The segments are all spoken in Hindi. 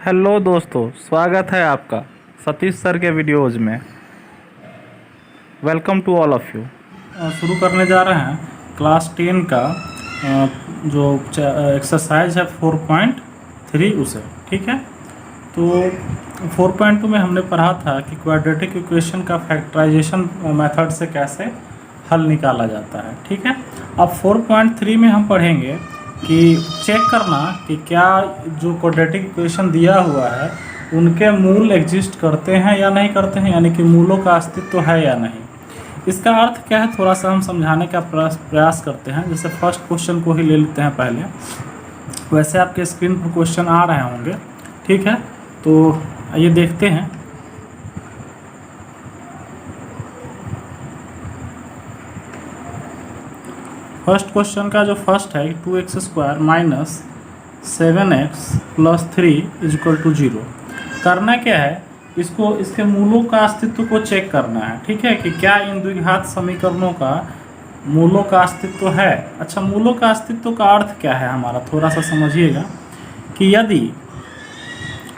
हेलो दोस्तों, स्वागत है आपका सतीश सर के वीडियोज़ में। Welcome to all of you. शुरू करने जा रहे हैं क्लास 10 का जो एक्सरसाइज है 4.3 उसे। ठीक है, तो 4.2 में हमने पढ़ा था कि क्वाड्रेटिक इक्वेशन का फैक्टराइजेशन मेथड से कैसे हल निकाला जाता है। ठीक है, अब 4.3 में हम पढ़ेंगे कि चेक करना कि क्या जो क्वाड्रेटिक इक्वेशन दिया हुआ है उनके मूल एग्जिस्ट करते हैं या नहीं करते हैं, यानी कि मूलों का अस्तित्व है या नहीं। इसका अर्थ क्या है, थोड़ा सा हम समझाने का प्रयास करते हैं। जैसे फर्स्ट क्वेश्चन को ही ले लेते हैं पहले। वैसे आपके स्क्रीन पर क्वेश्चन आ रहे होंगे, ठीक है, तो आइए देखते हैं। फर्स्ट क्वेश्चन का जो फर्स्ट है 2x² minus 7x plus 3 equal to 0। करना क्या है, इसको इसके मूलों का अस्तित्व को चेक करना है। ठीक है, कि क्या इन द्विघात समीकरणों का मूलों का अस्तित्व है। अच्छा, मूलों का अस्तित्व का अर्थ क्या है हमारा, थोड़ा सा समझिएगा कि यदि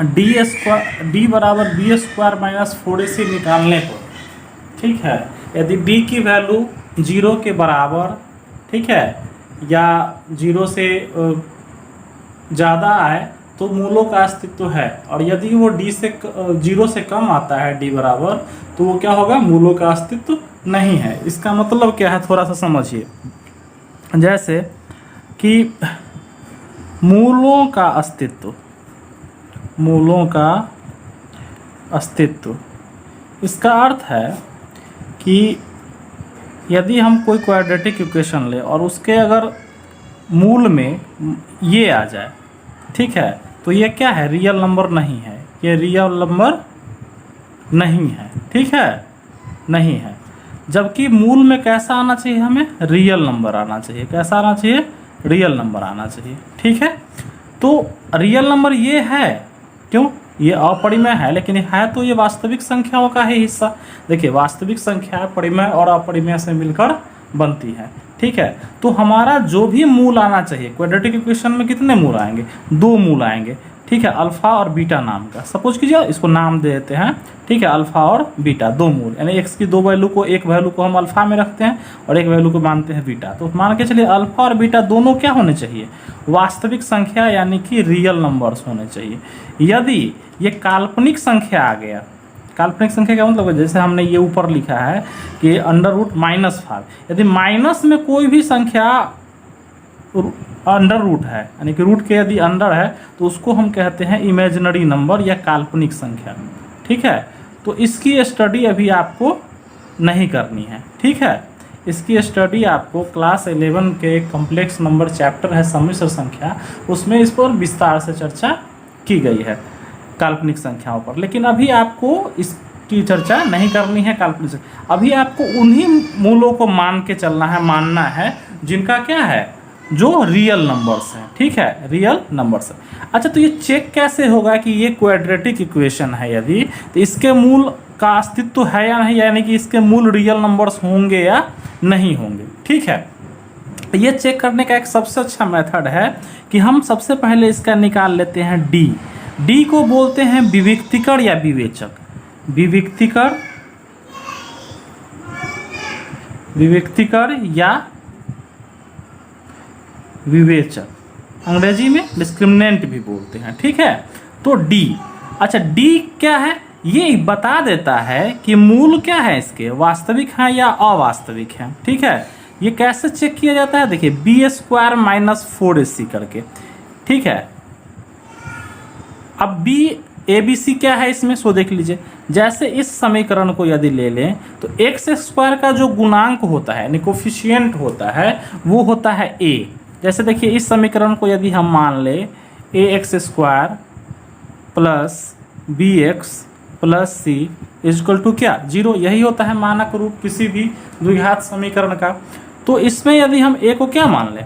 d बराबर b² माइनस 4ac निकालने पर, ठीक है, यदि d की वैल्यू 0 के बराबर, ठीक है, या 0 से ज़्यादा आए तो मूलों का अस्तित्व है, और यदि वो 0 से कम आता है d बराबर, तो वो क्या होगा, मूलों का अस्तित्व नहीं है। इसका मतलब क्या है, थोड़ा सा समझिए। जैसे कि मूलों का अस्तित्व, इसका अर्थ है कि यदि हम कोई क्वाड्रेटिक इक्वेशन ले और उसके अगर मूल में ये आ जाए, ठीक है, तो ये क्या है, रियल नंबर नहीं है, ये रियल नंबर नहीं है। ठीक है, नहीं है। जबकि मूल में कैसा आना चाहिए, हमें रियल नंबर आना चाहिए। कैसा आना चाहिए, रियल नंबर आना चाहिए। ठीक है, तो रियल नंबर ये है, क्यों, ये अपरिमेय है, लेकिन है तो ये वास्तविक संख्याओं का ही हिस्सा। देखिए, वास्तविक संख्या परिमेय और अपरिमेय से मिलकर बनती है। ठीक है, तो हमारा जो भी मूल आना चाहिए, क्वाड्रेटिक इक्वेशन में कितने मूल आएंगे, 2 मूल आएंगे। ठीक है, अल्फा और बीटा नाम का, सपोज कीजिए इसको नाम दे देते हैं। ठीक है, अल्फा और बीटा 2 मूल, यानी एक्स की 2 वैल्यू को, एक वैल्यू को हम अल्फा में रखते हैं और एक वैल्यू को मानते हैं बीटा। तो मान के चलिए अल्फा और बीटा दोनों क्या होने चाहिए, वास्तविक संख्या, यानी कि रियल नंबर्स होने चाहिए। यदि ये काल्पनिक संख्या आ गया, काल्पनिक संख्या का मतलब जैसे हमने ये ऊपर लिखा है कि √-5, यदि माइनस में कोई भी संख्या अंडर रूट है, यानी कि रूट के यदि अंडर है, तो उसको हम कहते हैं इमेजिनरी नंबर या काल्पनिक संख्या। ठीक है, तो इसकी स्टडी अभी आपको नहीं करनी है। ठीक है, इसकी स्टडी आपको क्लास 11 के कॉम्प्लेक्स नंबर चैप्टर है सम्मिश्र संख्या, उसमें इस पर विस्तार से चर्चा की गई है काल्पनिक संख्याओं पर। लेकिन अभी आपको इसकी चर्चा नहीं करनी है काल्पनिक संख्या। अभी आपको उन्हीं मूलों को मान के चलना है, मानना है जिनका क्या है, जो रियल नंबर्स हैं। ठीक है, रियल नंबर्स है। अच्छा, तो ये चेक कैसे होगा कि ये क्वाड्रेटिक इक्वेशन है, यदि तो इसके मूल का अस्तित्व है या नहीं, यानी कि इसके मूल रियल नंबर्स होंगे या नहीं होंगे। ठीक है, ये चेक करने का एक सबसे अच्छा मेथड है कि हम सबसे पहले इसका निकाल लेते हैं डी को बोलते हैं विविक्तिकर या विवेचक। विविक्तिकर या विवेचक, अंग्रेजी में डिस्क्रिमिनेंट भी बोलते हैं। ठीक है, तो डी, अच्छा डी क्या है, ये बता देता है कि मूल क्या है, इसके वास्तविक हैं या अवास्तविक हैं। ठीक है, ये कैसे चेक किया जाता है, देखिए b² माइनस 4ac करके। ठीक है, अब ABC क्या है इसमें, सो देख लीजिए। जैसे इस समीकरण को यदि ले लें तो x² का जो गुणांक होता है, यानी कोफिशिएंट होता है, वो होता है a। जैसे देखिए इस समीकरण को यदि हम मान ले ax² plus bx plus c is equal to क्या, 0। यही होता है मानक रूप किसी भी द्विघात समीकरण का। तो इसमें यदि हम a को क्या मान लें,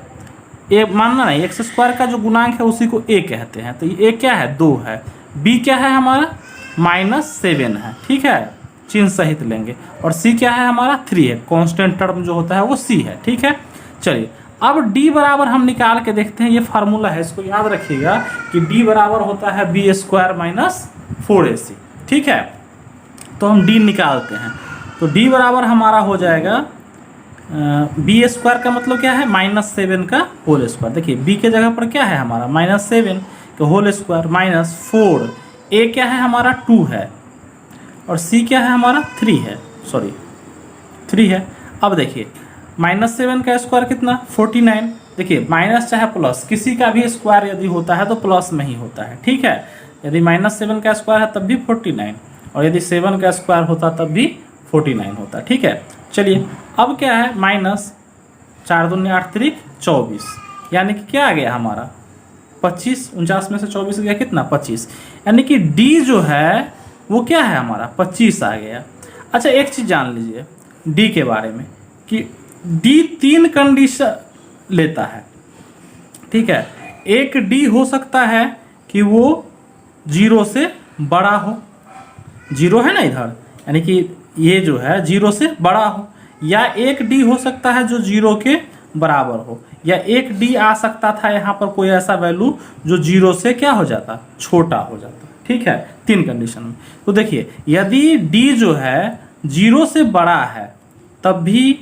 a मानना नहीं, x² का जो गुणांक है उसी को a कहते हैं। तो ये a क्या है, 2 है। b क्या है हमारा, -7 है। ठीक है, चिन्ह सहित लेंगे। और c क्या है हमारा, 3 है। कांस्टेंट टर्म जो होता है वो c है। ठीक है, चलिए अब d बराबर हम निकाल के देखते हैं, ये फार्मूला है, इसको याद रखिएगा कि d बराबर होता है बी स्क्वायर माइनस 4ac। ठीक है, तो हम d निकालते हैं, तो d बराबर हमारा हो जाएगा बी स्क्वायर का मतलब क्या है, -7 का होल स्क्वायर। देखिए b के जगह पर क्या है हमारा -7 का होल स्क्वायर माइनस 4, a क्या है हमारा 2 है और c क्या है हमारा 3 है, सॉरी 3 है। अब देखिए -7 का स्क्वायर कितना 49। देखिए माइनस चाहे प्लस, किसी का भी स्क्वायर यदि होता है तो प्लस में ही होता है। ठीक है, यदि -7 का स्क्वायर है तब भी 49 और यदि 7 का स्क्वायर होता तब भी 49 होता। ठीक है, चलिए अब क्या है -4 दूनी 8 त्रिक 24, यानी कि क्या आ गया हमारा 25। 49 में से 24 गया कितना 25, यानी कि d जो है वो क्या है हमारा 25 आ गया। अच्छा एक चीज़ जान लीजिए d के बारे में कि d 3 कंडीशन लेता है। ठीक है, एक d हो सकता है कि वो 0 से बड़ा हो, 0 है ना इधर, यानी कि ये जो है 0 से बड़ा हो, या एक d हो सकता है जो 0 के बराबर हो, या एक d आ सकता था यहाँ पर कोई ऐसा वैल्यू जो 0 से क्या हो जाता छोटा हो जाता। ठीक है, 3 कंडीशन में। तो देखिए यदि d जो है 0 से बड़ा है तब भी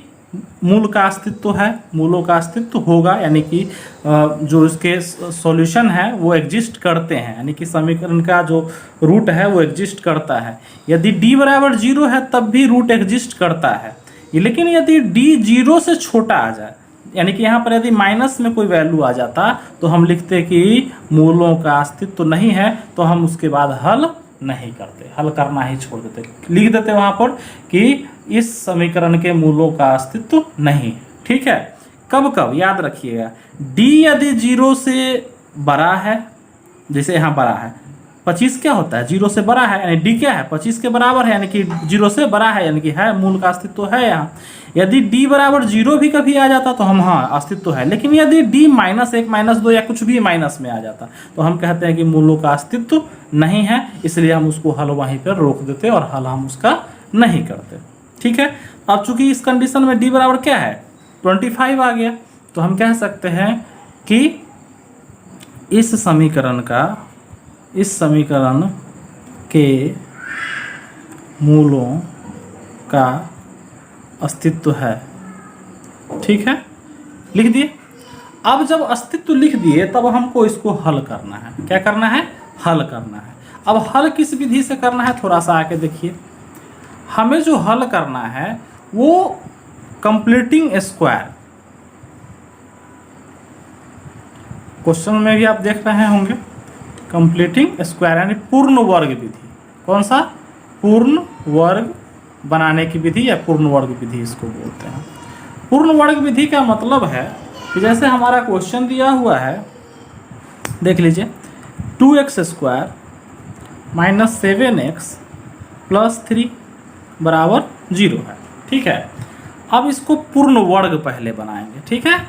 मूल का अस्तित्व है, मूलों का अस्तित्व होगा, यानी कि जो इसके सॉल्यूशन है वो एग्जिस्ट करते हैं, यानी कि समीकरण का जो रूट है वो एग्जिस्ट करता है। यदि d बराबर 0 है तब भी रूट एग्जिस्ट करता है, लेकिन यदि d 0 से छोटा आ जाए, यानी कि यहाँ पर यदि माइनस में कोई वैल्यू आ जाता तो हम लिखते कि मूलों का अस्तित्व नहीं है, तो हम उसके बाद हल नहीं करते, हल करना ही छोड़ देते, लिख देते वहाँ पर कि इस समीकरण के मूलों का अस्तित्व नहीं। ठीक है, कब कब याद रखिएगा, d यदि 0 से बड़ा है, जैसे यहाँ बड़ा है 25 क्या होता है 0 से बड़ा है, यानी d क्या है 25 के बराबर है, यानी कि 0 से बड़ा है, यानी कि है मूल का अस्तित्व है यहाँ। यदि d बराबर 0 भी कभी आ जाता तो हम हाँ अस्तित्व है, लेकिन यदि d -1 -2 या कुछ भी माइनस में आ जाता तो हम कहते हैं कि मूलों का अस्तित्व नहीं है, इसलिए हम उसको हल वहीं पर रोक देते और हल हम उसका नहीं करते। ठीक है, अब चूंकि इस कंडीशन में d बराबर क्या है 25 आ गया, तो हम कह सकते हैं कि इस समीकरण के मूलों का अस्तित्व है। ठीक है, लिख दिए। अब जब अस्तित्व लिख दिए तब हमको इसको हल करना है। क्या करना है, हल करना है। अब हल किस विधि से करना है थोड़ा सा आके देखिए। हमें जो हल करना है वो कंप्लीटिंग स्क्वायर, क्वेश्चन में भी आप देख रहे होंगे कंप्लीटिंग स्क्वायर यानी पूर्ण वर्ग विधि। कौन सा, पूर्ण वर्ग बनाने की विधि या पूर्ण वर्ग विधि इसको बोलते हैं। पूर्ण वर्ग विधि का मतलब है कि जैसे हमारा क्वेश्चन दिया हुआ है, देख लीजिए 2x² - 7x + 3 बराबर 0 है। ठीक है, अब इसको पूर्ण वर्ग पहले बनाएंगे। ठीक है,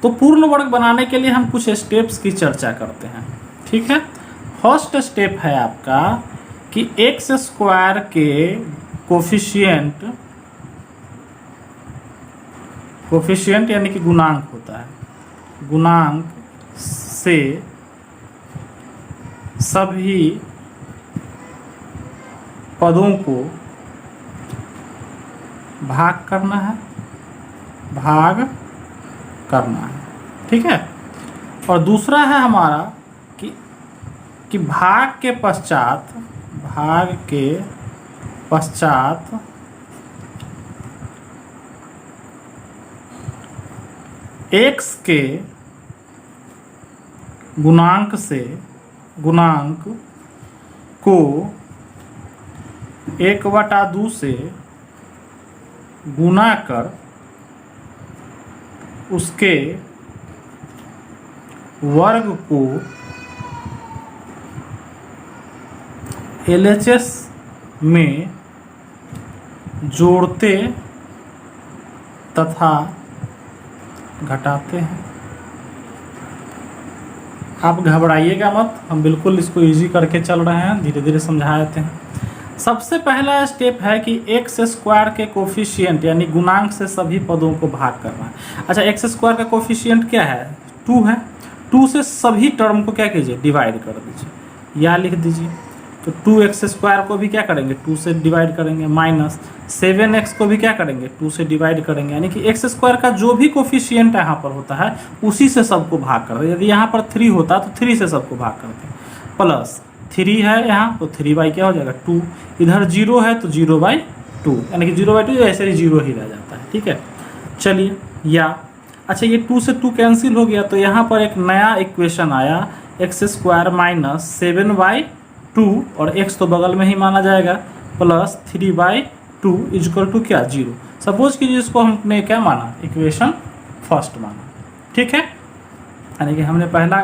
तो पूर्ण वर्ग बनाने के लिए हम कुछ स्टेप्स की चर्चा करते हैं। ठीक है, फर्स्ट स्टेप है आपका कि x² के कोफिशिएंट यानी कि गुणांक होता है, गुणांक से सभी पदों को भाग करना है, ठीक है। और दूसरा है हमारा कि भाग के पश्चात x के गुणांक को 1/2 से गुना कर उसके वर्ग को LHS में जोड़ते तथा घटाते हैं। आप घबराइएगा मत, हम बिल्कुल इसको इजी करके चल रहे हैं, धीरे धीरे समझा देते हैं। सबसे पहला स्टेप है कि एक्स स्क्वायर के कोफिशिएंट यानी गुणांक से सभी पदों को भाग करना है। अच्छा, एक्स स्क्वायर का कोफिशिएंट क्या है? 2 है। 2 से सभी टर्म को क्या कीजिए? डिवाइड कर दीजिए या लिख दीजिए। तो 2x स्क्वायर को भी क्या करेंगे? 2 से डिवाइड करेंगे, माइनस 7x को भी क्या करेंगे? 2 से डिवाइड करेंगे। यानी कि एक्स स्क्वायर का जो भी कोफिशिएंट यहाँ पर होता है उसी से सबको भाग कर दे। यदि यहाँ पर 3 होता तो 3 से सबको भाग करते हैं। प्लस 3 है यहाँ तो 3 क्या हो जाएगा? 2। इधर 0 है तो 0/2, यानी कि 0/2 ऐसे ही 0 ही रह जाता है। ठीक है, चलिए। या अच्छा, ये 2 से 2 कैंसिल हो गया तो यहाँ पर एक नया इक्वेशन आया, एक्स स्क्वायर माइनस 7/2 और x तो बगल में ही माना जाएगा, प्लस 3/2 इजक्वल टू क्या? 0। सपोज कीजिए इसको हमने क्या माना? इक्वेशन फर्स्ट माना। ठीक है, यानी कि हमने पहला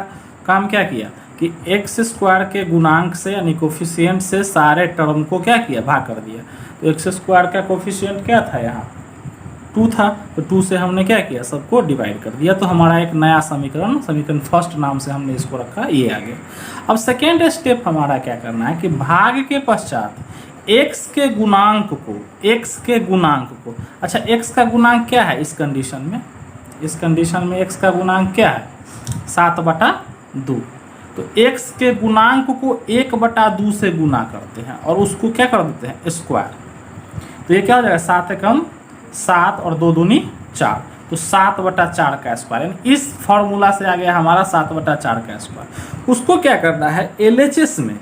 काम क्या किया कि एक्स स्क्वायर के गुणांक से यानी कोफिशिएंट से सारे टर्म को क्या किया? भाग कर दिया। तो एक्स स्क्वायर का कोफिशिएंट क्या था? यहाँ 2 था, तो 2 से हमने क्या किया? सबको डिवाइड कर दिया। तो हमारा एक नया समीकरण फर्स्ट नाम से हमने इसको रखा, ये आ गया। अब सेकेंड स्टेप हमारा क्या करना है कि भाग के पश्चात x के गुणांक को अच्छा, x का गुणांक क्या है इस कंडीशन में? इस कंडीशन में x का गुणांक क्या है? 7/2। तो x के गुणांक को 1/2 से गुना करते हैं और उसको क्या कर देते हैं? स्क्वायर। तो ये क्या हो जाएगा? 7 एकम 7 और 2 दूनी 4, तो 7/4 का स्क्वायर। यानी इस फॉर्मूला से आ गया हमारा 7/4 का स्क्वायर। उसको क्या करना है? LHS में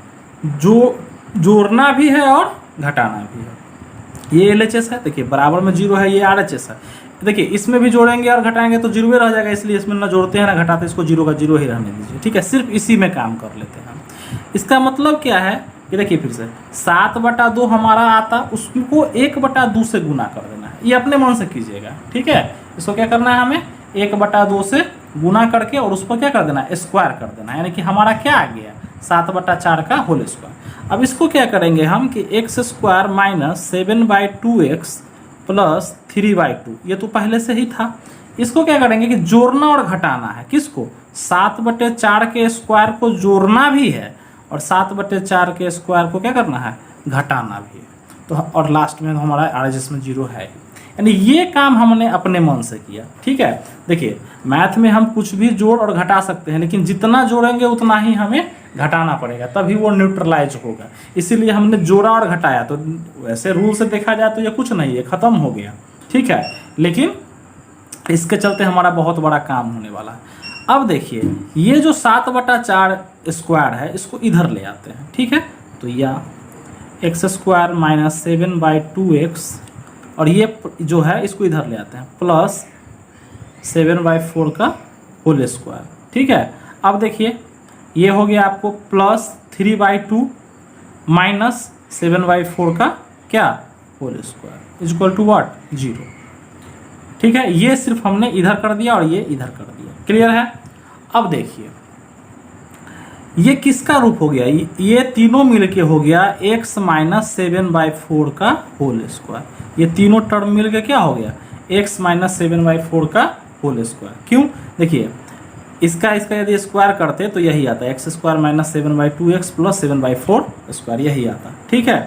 जो जोड़ना भी है और घटाना भी है। ये LHS है, देखिए बराबर में 0 है, ये RHS है। देखिए इसमें भी जोड़ेंगे और घटाएंगे तो 0 रह जाएगा, इसलिए इसमें ना जोड़ते हैं ना घटाते, इसको 0 का 0 ही रहने दीजिए। ठीक है, सिर्फ इसी में काम कर लेते हैं हम। इसका मतलब क्या है कि देखिए फिर से 7/2 हमारा आता, उसको 1/2 से गुना कर देना है। ये अपने मन से कीजिएगा। ठीक है, इसको क्या करना है? हमें 1/2 से गुना करके और उस पर क्या कर देना है? स्क्वायर कर देना है। यानी कि हमारा क्या आ गया? 7/4 का होल स्क्वायर। अब इसको क्या करेंगे हम कि x square minus 7/2x plus 3/2, ये तो पहले से ही था। इसको क्या करेंगे कि जोड़ना और घटाना है। किसको? 7/4 के स्क्वायर को जोड़ना भी है और 7/4 के स्क्वायर को क्या करना है? घटाना भी है। तो और लास्ट में हमारा RHS में 0 है। यानी ये काम हमने अपने मन से किया। ठीक है, देखिए मैथ में हम कुछ भी जोड़ और घटा सकते हैं, लेकिन जितना जोड़ेंगे उतना ही हमें घटाना पड़ेगा, तभी वो न्यूट्रलाइज होगा। इसीलिए हमने जोड़ा और घटाया। तो वैसे रूल से देखा जाए तो ये कुछ नहीं है, खत्म हो गया। ठीक है, लेकिन इसके चलते हमारा बहुत बड़ा काम होने वाला है। अब देखिए ये जो 7/4 स्क्वायर है इसको इधर ले आते हैं। ठीक है, तो या एक्स स्क्वायर माइनस 7/2x और ये जो है इसको इधर ले आते हैं प्लस 7/4 का होल स्क्वायर। ठीक है, अब देखिए ये हो गया आपको प्लस 3/2 माइनस 7/4 का क्या? Whole square is equal to what? 0। ठीक है, ये सिर्फ हमने इधर कर दिया और ये इधर कर दिया। क्लियर है? अब देखिए ये किसका रूप हो गया? ये तीनों मिलके हो गया x माइनस 7/4 का होल स्क्वायर। ये तीनों टर्म मिलके क्या हो गया? x माइनस 7/4 का होल स्क्वायर। क्यों? देखिए इसका यदि स्क्वायर करते तो यही आता है, x square minus 7/2x plus 7/4 square, यही आता। ठीक है,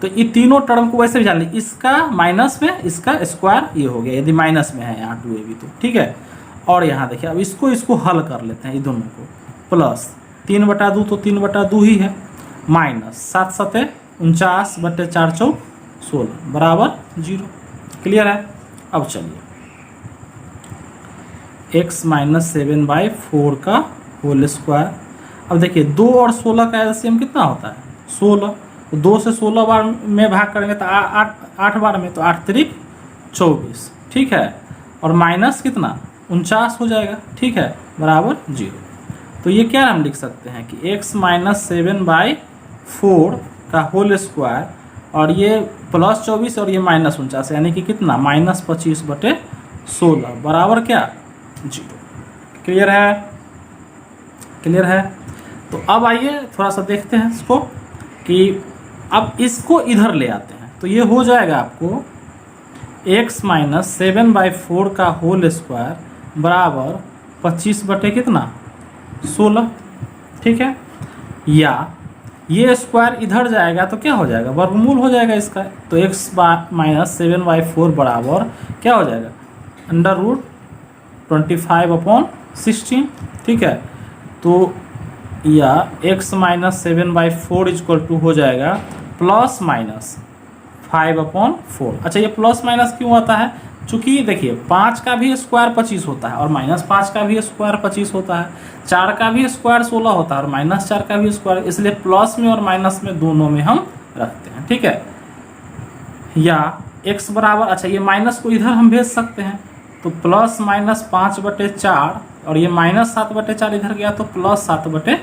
तो ये तीनों टर्म को वैसे भी जान ली, इसका माइनस में इसका स्क्वायर ये हो गया, यदि माइनस में है यहाँ 2ab तो। ठीक है, और यहाँ देखिए अब इसको हल कर लेते हैं, ये दोनों को। प्लस 3/2 तो 3/2 ही है, माइनस 7 7 49/4 4 16 बराबर 0। क्लियर है? अब चलिए x माइनस 7/4 का होल स्क्वायर। अब देखिए 2 और 16 का एलसीएम कितना होता है? 16। तो 2 से 16 बार में भाग करेंगे तो 8 बार में, तो 8 3 24। ठीक है, और माइनस कितना? 49 हो जाएगा। ठीक है, बराबर 0। तो ये क्या हम लिख सकते हैं कि x माइनस 7/4 का होल स्क्वायर और ये प्लस 24 और ये माइनस 49, यानी कि कितना? माइनस 25/16 बराबर क्या? 0। क्लियर है? क्लियर है? तो अब आइए थोड़ा सा देखते हैं इसको कि अब इसको इधर ले आते हैं तो ये हो जाएगा आपको x माइनस 7/4 का होल स्क्वायर बराबर 25 बटे कितना? 16। ठीक है, या ये स्क्वायर इधर जाएगा तो क्या हो जाएगा, वर्गमूल हो जाएगा इसका। तो x माइनस 7/4 बराबर क्या हो जाएगा, √25/16। ठीक है, तो या x माइनस 7/4 इक्वल टू हो जाएगा प्लस माइनस 5/4। अच्छा, ये प्लस माइनस क्यों आता है, चूंकि देखिए 5 का भी स्क्वायर 25 होता है और -5 का भी स्क्वायर 25 होता है, 4 का भी स्क्वायर 16 होता है और -4 का भी स्क्वायर, इसलिए प्लस में और माइनस में दोनों में हम रखते हैं। ठीक है, या x बराबर, अच्छा ये माइनस को इधर हम भेज सकते हैं, तो प्लस माइनस 5/4 और ये -7/4 इधर गया तो +7/4।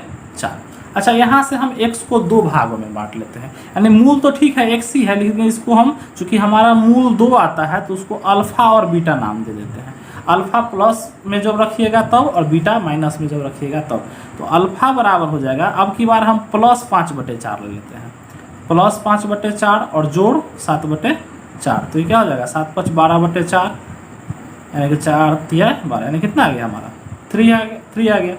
अच्छा, यहाँ से हम x को 2 भागों में बांट लेते हैं, यानी मूल तो ठीक है x ही है, लेकिन इसको हम, चूंकि हमारा मूल 2 आता है तो उसको अल्फा और बीटा नाम दे देते हैं। अल्फा प्लस में जब रखिएगा तब और बीटा माइनस में जब रखिएगा तब। तो अल्फा बराबर हो जाएगा, अब की बार हम +5/4 ले लेते हैं, +5/4 और जोड़ 7/4, तो ये क्या हो जाएगा 7×5 12/4, यानी कि 4 3 12, यानी कितना आ गया हमारा 3 आ गया।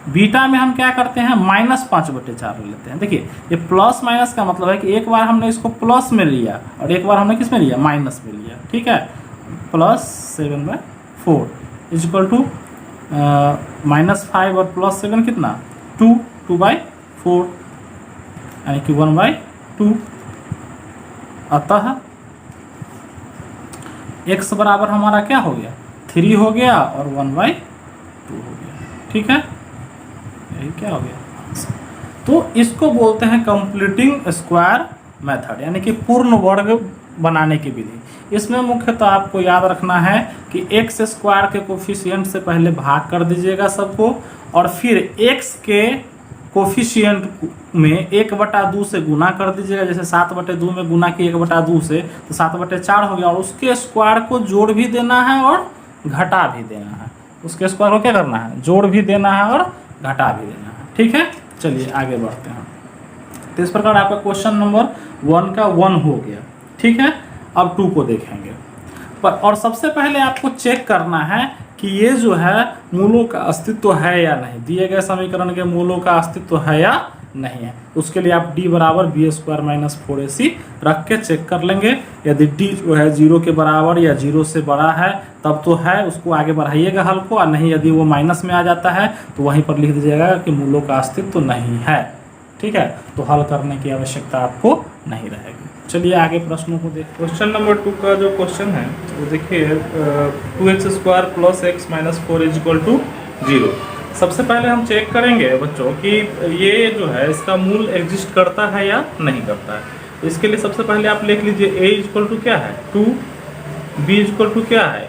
बीटा में हम क्या करते हैं, -5/4 ले लेते हैं। देखिए ये प्लस माइनस का मतलब है कि एक बार हमने इसको प्लस में लिया और एक बार हमने किस में लिया, माइनस में लिया। ठीक है, +7/4 इक्वल टू -5 और +7 कितना 2/4, यानी कि 1/2। अतः x बराबर हमारा क्या हो गया, 3 हो गया और 1/2 हो गया। ठीक है, यही क्या हो गया। तो इसको बोलते हैं कंप्लीटिंग स्क्वायर मेथड, यानी कि पूर्ण वर्ग बनाने की विधि। इसमें मुख्यतः आपको याद रखना है कि x स्क्वायर के कोफिशिएंट से पहले भाग कर दीजिएगा सबको, और फिर x के कोफिशिएंट में 1/2 से गुना कर दीजिएगा। जैसे 7/2 में गुना किए 1/2 से तो 7/4 हो गया, और उसके स्क्वायर को जोड़ भी देना है और घटा भी देना है। उसके स्क्वायर को क्या करना है, जोड़ भी देना है और घटा भी देना है। ठीक है, चलिए आगे बढ़ते हैं। तो इस प्रकार आपका क्वेश्चन नंबर 1 का 1 हो गया। ठीक है, अब 2 को देखेंगे और सबसे पहले आपको चेक करना है कि ये जो है मूलों का अस्तित्व है या नहीं, दिए गए समीकरण के मूलों का अस्तित्व है या नहीं है। उसके लिए आप d बराबर b² - 4ac रख के चेक कर लेंगे। यदि d जो है 0 के बराबर या 0 से बड़ा है तब तो है, उसको आगे बढ़ाइएगा हल को, और नहीं यदि वो माइनस में आ जाता है तो वहीं पर लिख दीजिएगा कि मूलों का अस्तित्व नहीं है। ठीक है, तो हल करने की आवश्यकता आपको नहीं रहेगी। चलिए आगे प्रश्नों को देखते हैं। क्वेश्चन नंबर 2 का जो क्वेश्चन है वो देखिए, 2x² + x - 4 = 0। सबसे पहले हम चेक करेंगे बच्चों कि ये जो है इसका मूल एग्जिस्ट करता है या नहीं करता है। इसके लिए सबसे पहले आप लिख लीजिए a = क्या है 2, b = क्या है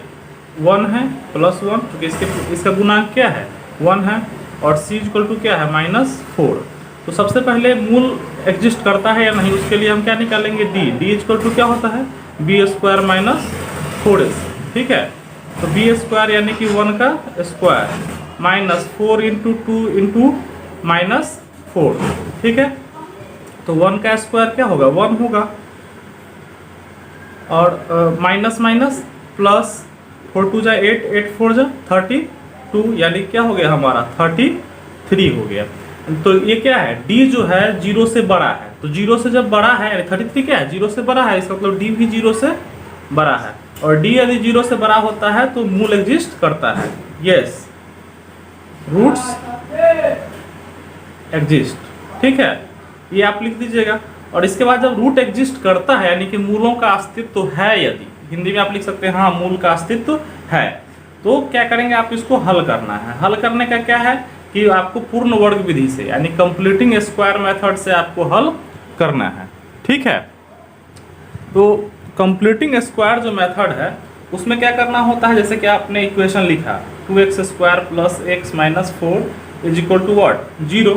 1 है +1, क्योंकि इसका गुणांक क्या है 1 है, और c = क्या है -4। तो सबसे पहले मूल एग्जिस्ट करता है या नहीं, उसके लिए हम क्या निकालेंगे d = क्या होता है b² - 4ac। ठीक है, तो b² यानी कि 1 का स्क्वायर -4 × 2 × -4। ठीक है, तो 1 का स्क्वायर क्या होगा 1 होगा, और माइनस माइनस प्लस 4 2 जा 8 8 4 जा 32, यानी क्या हो गया हमारा 33 हो गया। तो ये क्या है d जो है 0 से बड़ा है, तो 0 से जब बड़ा है 33 क्या है 0 से बड़ा है, इसका मतलब d भी 0 से बड़ा है, और d यदि 0 से बड़ा होता है तो मूल एग्जिस्ट करता है। Yes, roots exist. ठीक है, ये आप लिख दीजिएगा। और इसके बाद जब रूट एग्जिस्ट करता है यानी कि मूलों का अस्तित्व है, यदि हिंदी में आप लिख सकते हैं हाँ मूल का अस्तित्व है, तो क्या करेंगे आप इसको हल करना है। हल करने का क्या है कि आपको पूर्ण वर्ग विधि से यानी कंप्लीटिंग स्क्वायर मेथड से आपको हल करना है। ठीक है, तो कंप्लीटिंग स्क्वायर जो मेथड है उसमें क्या करना होता है, जैसे कि आपने इक्वेशन लिखा 2x² + x - 4 = what 0।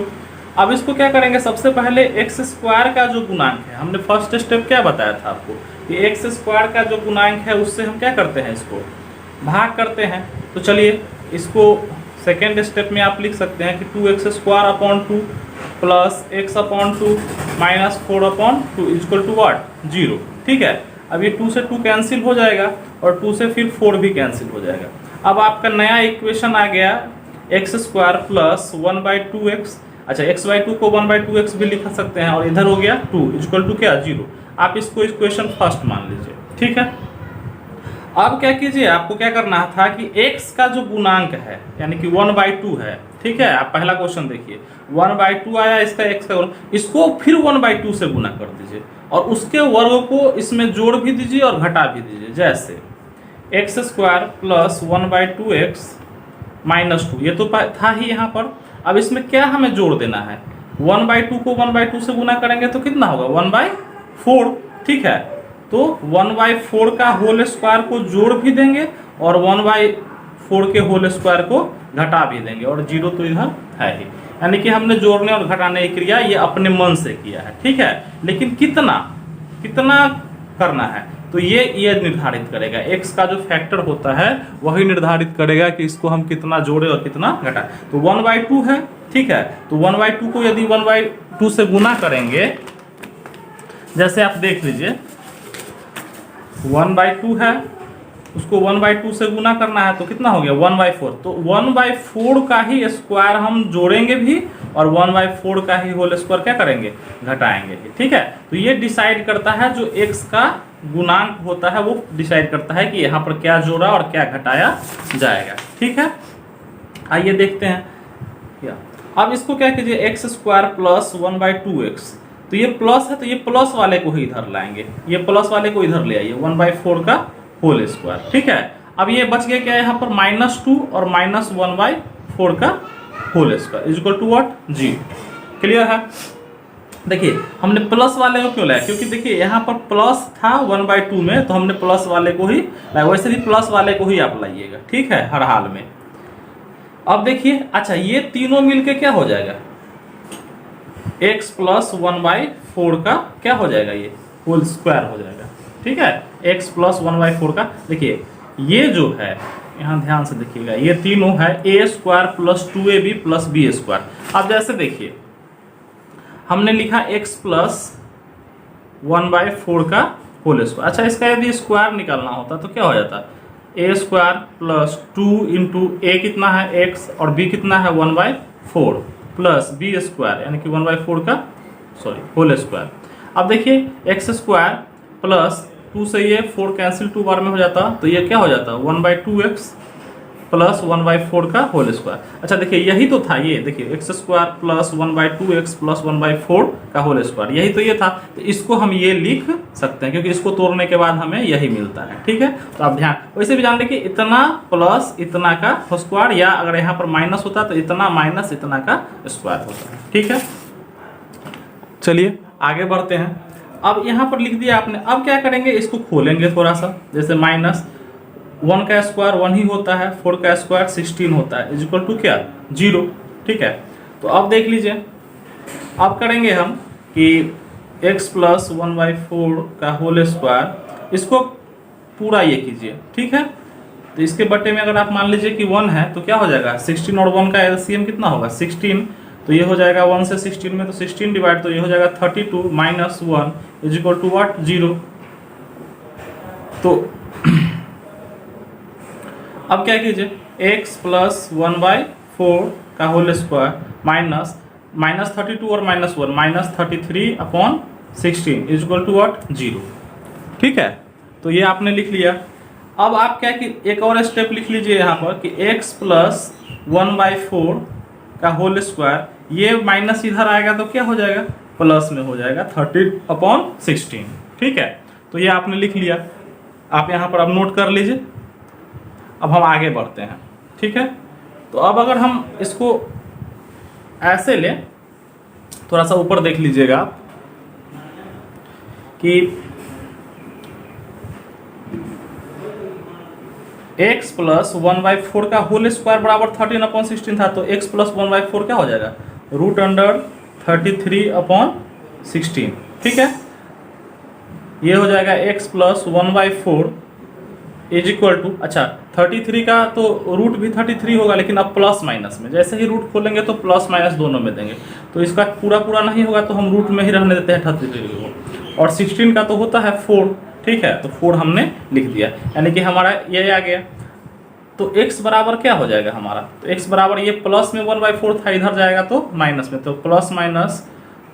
अब इसको क्या करेंगे, सबसे पहले x² का जो गुणांक है, हमने फर्स्ट स्टेप क्या बताया था आपको कि x² का जो गुणांक है उससे हम क्या करते हैं, इसको भाग करते हैं। तो चलिए इसको सेकेंड स्टेप में आप लिख सकते हैं कि 2x² / 2 + x/2 - 4/2 = what 0। ठीक है, अब ये 2 से 2 कैंसिल हो जाएगा और 2 से फिर 4 भी कैंसिल हो जाएगा। अब आपका नया इक्वेशन आ गया x² + 1/2x अच्छा x/2 को 1/2x भी लिख सकते हैं, और इधर हो गया 2 इक्वल टू क्या 0। आप इसको इक्वेशन फर्स्ट मान लीजिए, ठीक है। अब क्या कीजिए, आपको क्या करना था कि x का जो गुणांक है यानी कि 1/2 है, ठीक है। आप पहला क्वेश्चन देखिए 1/2 आया, इसका x का गुणा, इसको फिर 1/2 से गुना कर दीजिए और उसके वर्ग को इसमें जोड़ भी दीजिए और घटा भी दीजिए। जैसे x² प्लस 1/2x माइनस 2, ये तो था ही यहाँ पर। अब इसमें क्या हमें जोड़ देना है, 1/2 को 1/2 से गुना करेंगे तो कितना होगा 1/4, ठीक है। तो 1/4 का होल स्क्वायर को जोड़ भी देंगे और 1/4 के होल स्क्वायर को घटा भी देंगे, और 0 तो इधर है ही, यानी कि हमने जोड़ने और घटाने की क्रिया ये अपने मन से किया है, ठीक है। लेकिन कितना कितना करना है तो ये निर्धारित करेगा, x का जो फैक्टर होता है वही निर्धारित करेगा कि इसको हम कितना जोड़े और कितना घटाए। तो 1/2 है, ठीक है। तो 1/2 को यदि 1/2 से गुना करेंगे, जैसे आप देख लीजिए 1/2 है, उसको 1/2 से गुना करना है तो कितना हो गया 1/4। तो 1/4 का ही स्क्वायर हम जोड़ेंगे भी और 1/4 का ही होल स्क्वायर क्या करेंगे घटाएंगे, ठीक है। तो ये डिसाइड करता है, जो x का गुणांक होता है वो डिसाइड करता है कि यहाँ पर क्या जोड़ा और क्या घटाया जाएगा, ठीक है। आइए देखते हैं क्या। अब इसको क्या कीजिए x² प्लस 1/2x, तो ये प्लस है तो ये प्लस वाले को ही इधर लाएंगे, ये प्लस वाले को इधर ले आइए 1/4 का होल स्क्वायर, ठीक है। अब ये बच गया क्या यहाँ पर -2 और -1/4 का whole square is equal to what 0। Clear है। देखिए हमने प्लस वाले को क्यों लाया, क्योंकि देखिए यहाँ पर प्लस था 1/2 में तो हमने प्लस वाले को ही लाया, वैसे भी प्लस वाले को ही आप लाइएगा, ठीक है, हर हाल में। अब देखिए अच्छा ये तीनों मिलके क्या हो जाएगा x प्लस 1/4 का क्या हो जाएगा, ये होल स्क्वायर हो जाएगा, ठीक है। x प्लस 1/4 का, देखिए ये जो है यहाँ ध्यान से देखिएगा, ये तीनों है a² plus 2ab plus b²। अब जैसे देखिए हमने लिखा x प्लस 1/4 का होल स्क्वायर। अच्छा इसका यदि स्क्वायर निकालना होता तो क्या हो जाता, a² प्लस 2 इंटू a कितना है x और b कितना है 1/4 प्लस b² यानी कि 1/4 का होल स्क्वायर। अब देखिए x² प्लस 2 से ये 4 कैंसिल 2 बार में हो जाता, तो ये क्या हो जाता 1/2x प्लस 1/4 का होल स्क्वायर। अच्छा देखिए यही तो था, ये देखिए x² प्लस 1/2x प्लस 1/4 का होल स्क्वायर, यही तो ये था। तो इसको हम ये लिख सकते हैं क्योंकि इसको तोड़ने के बाद हमें यही मिलता है, ठीक है। तो आप ध्यान वैसे भी जान लें कि इतना प्लस इतना का स्क्वायर, या अगर यहाँ पर माइनस होता तो इतना माइनस इतना का स्क्वायर होता है, ठीक है। चलिए आगे बढ़ते हैं। अब यहाँ पर लिख दिया आपने, अब क्या करेंगे इसको खोलेंगे थोड़ा सा, जैसे -1 का स्क्वायर 1 ही होता है, 4 का स्क्वायर 16 होता है इज इक्वल टू क्या 0, ठीक है। तो अब देख लीजिए अब करेंगे हम कि x प्लस 1/4 का होल स्क्वायर, इसको पूरा ये कीजिए, ठीक है। तो इसके बट्टे में अगर आप मान लीजिए कि 1 है तो क्या हो जाएगा 16 और 1 का एलसीएम कितना होगा 16, तो ये हो जाएगा 1 से 16 में, तो 16 डिवाइड, तो ये हो जाएगा 32 minus 1 is equal to what 0। तो अब क्या कीजिए x प्लस 1/4 का होल स्क्वायर माइनस 32 और -1 -33/16 इज इक्वल टू व्हाट 0, ठीक है। तो ये आपने लिख लिया। अब आप क्या कि एक और स्टेप लिख लीजिए यहाँ पर कि x प्लस 1/4 का होल स्क्वायर, ये माइनस इधर आएगा तो क्या हो जाएगा प्लस में हो जाएगा 30/16, ठीक है। तो ये आपने लिख लिया, आप यहाँ पर अब नोट कर लीजिए। अब हम आगे बढ़ते हैं, ठीक है। तो अब अगर हम इसको ऐसे लें, थोड़ा सा ऊपर देख लीजिएगा आप कि x प्लस 1/4 का होल स्क्वायर बराबर 13/16 था, तो x प्लस 1/4 क्या हो जाएगा √33/16, ठीक है। ये हो जाएगा x plus 1/4 is equal to, अच्छा 33 का तो रूट भी 33 होगा, लेकिन अब प्लस माइनस में, जैसे ही रूट खोलेंगे तो प्लस माइनस दोनों में देंगे, तो इसका पूरा नहीं होगा तो हम रूट में ही रहने देते हैं 33 को, और 16 का तो होता है 4, ठीक है। तो 4 हमने लिख दिया, यानी कि हमारा ये आ गया। तो x बराबर क्या हो जाएगा हमारा, तो x बराबर ये प्लस में 1/4 था, इधर जाएगा तो माइनस में, तो प्लस माइनस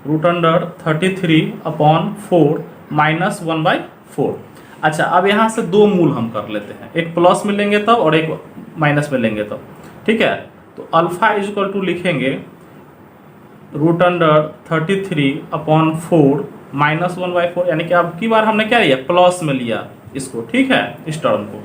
√33/4 माइनस 1/4। अच्छा, अब यहाँ से दो मूल हम कर लेते हैं, एक प्लस में लेंगे तब और एक माइनस में लेंगे तब, ठीक है। तो अल्फा इज इक्वल टू लिखेंगे √33/4 माइनस 1/4, यानी कि अब की बार हमने क्या लिया, प्लस में लिया इसको, ठीक है, इस टर्म को।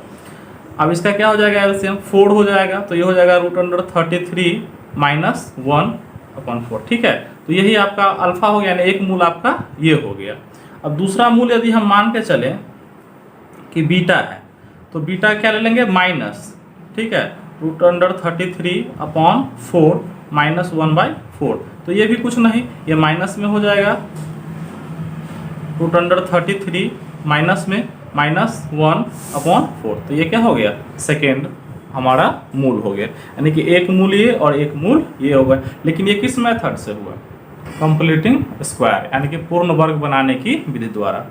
अब इसका क्या हो जाएगा, एलसीएम 4 हो जाएगा, तो ये हो जाएगा √33 माइनस 1/4, ठीक है। तो यही आपका अल्फा हो गया, यानी एक मूल आपका ये हो गया। अब दूसरा मूल यदि हम मान के चलें कि बीटा है, तो बीटा क्या ले लेंगे, माइनस, ठीक है, √33/4 माइनस 1/4, तो ये भी कुछ नहीं, ये माइनस में हो जाएगा, √33 माइनस में माइनस 1/4, तो ये क्या हो गया, सेकेंड हमारा मूल हो गया, यानी कि एक मूल ये और एक मूल ये हो गया। लेकिन ये किस मेथड से हुआ, कंप्लीटिंग स्क्वायर, यानी कि पूर्ण वर्ग बनाने की विधि द्वारा।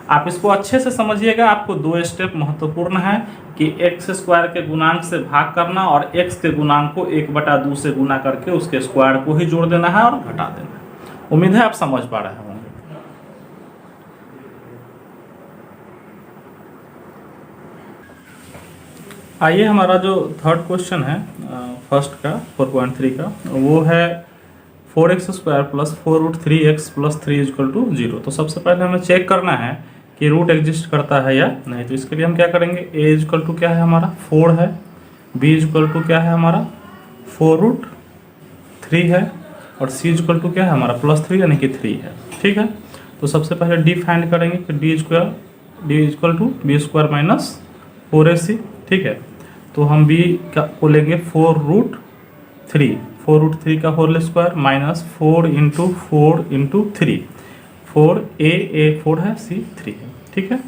आप इसको अच्छे से समझिएगा, आपको दो स्टेप महत्वपूर्ण है कि x² के गुणांक से भाग करना और x के गुणांक को 1/2 से गुना करके उसके स्क्वायर को ही जोड़ देना है और घटा देना है। उम्मीद है आप समझ पा रहे होंगे। आइए, हमारा जो थर्ड क्वेश्चन है फर्स्ट का 4.3 का, वो है 4x² + 4√3x + 3 = 0। तो सबसे पहले हमें चेक करना है कि रूट एग्जिस्ट करता है या नहीं। तो इसके लिए हम क्या करेंगे, a = क्या है हमारा 4 है, b = क्या है हमारा 4√3 है, और c = क्या है हमारा +3 यानी कि 3 है, ठीक है। तो सबसे पहले d फाइंड करेंगे कि d = b² - 4ac, ठीक है। तो हम b को लेंगे 4√3 का होल स्क्वायर माइनस 4 × 4 × 3, 4 a 4 है, c 3 है, ठीक है।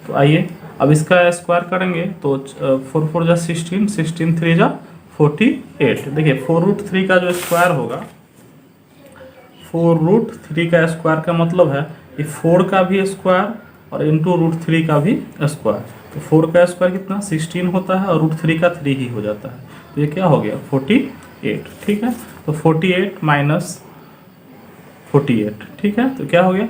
तो आइए अब इसका स्क्वायर करेंगे, तो 4 4 जा 16, 16 3 जा 48। देखिए 4√3 का जो स्क्वायर होगा, 4√3 का स्क्वायर का मतलब है कि 4 का भी स्क्वायर और इंटू √3 का भी स्क्वायर। तो 4 का स्क्वायर कितना 16 होता है और √3 का 3 ही हो जाता है, तो ये क्या हो गया 48, ठीक है। तो 48 माइनस 48, ठीक है, तो क्या हो गया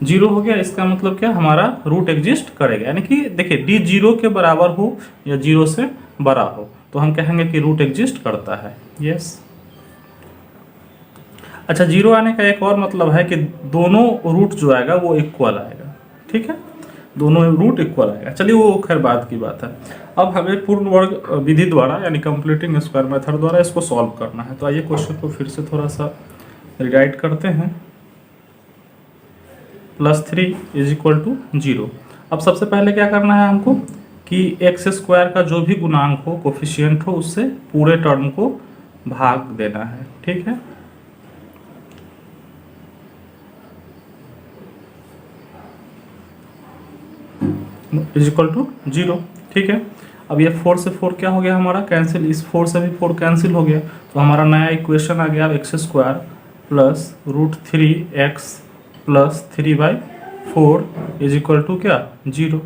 0 हो गया। इसका मतलब क्या, हमारा रूट एग्जिस्ट करेगा, यानी कि देखिए d 0 के बराबर हो या 0 से बड़ा हो तो हम कहेंगे कि रूट एग्जिस्ट करता है, यस। अच्छा, 0 आने का एक और मतलब है कि दोनों रूट जो आएगा वो इक्वल आएगा, ठीक है, दोनों रूट इक्वल आएगा। चलिए वो खैर बात की बात है। अब हमें पूर्ण वर्ग विधि द्वारा यानी कंप्लीटिंग स्क्वायर मेथड द्वारा इसको सॉल्व करना है। तो आइए क्वेश्चन को फिर से थोड़ा सा रिराइट करते हैं। +3 = 0। अब सबसे पहले क्या करना है हमको कि x² का जो भी गुणांक हो, कोफिशिएंट हो, उससे पूरे टर्म को भाग देना है, ठीक है। = 0, ठीक है। अब ये 4 से 4 क्या हो गया हमारा कैंसिल, इस 4 से भी 4 कैंसिल हो गया, तो हमारा नया इक्वेशन आ गया x² + √3x + 3/4 = क्या 0,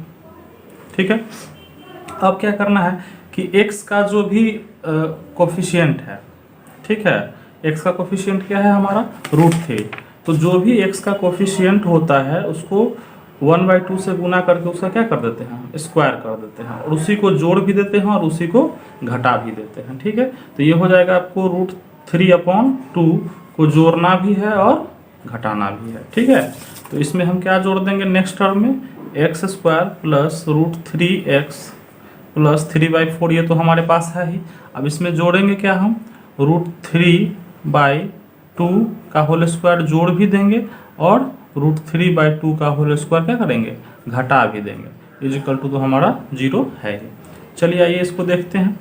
ठीक है। अब क्या करना है कि x का जो भी कोफिशिएंट है, ठीक है, x का कोफिशिएंट क्या है हमारा √3, तो जो भी x का कोफिशिएंट होता है उसको 1/2 से गुना करके उसका क्या कर देते हैं, स्क्वायर कर देते हैं, और उसी को जोड़ भी देते हैं और उसी को घटा भी देते हैं, ठीक है। तो ये हो जाएगा आपको √3/2 को जोड़ना भी है और घटाना भी है, ठीक है। तो इसमें हम क्या जोड़ देंगे नेक्स्ट टर्म में, x² + √3x + 3/4, ये तो हमारे पास है ही। अब इसमें जोड़ेंगे क्या हम, √3/2 का होल स्क्वायर जोड़ भी देंगे और √3/2 का होल स्क्वायर क्या करेंगे, घटा भी देंगे, = तो हमारा 0 है ही। चलिए आइए इसको देखते हैं।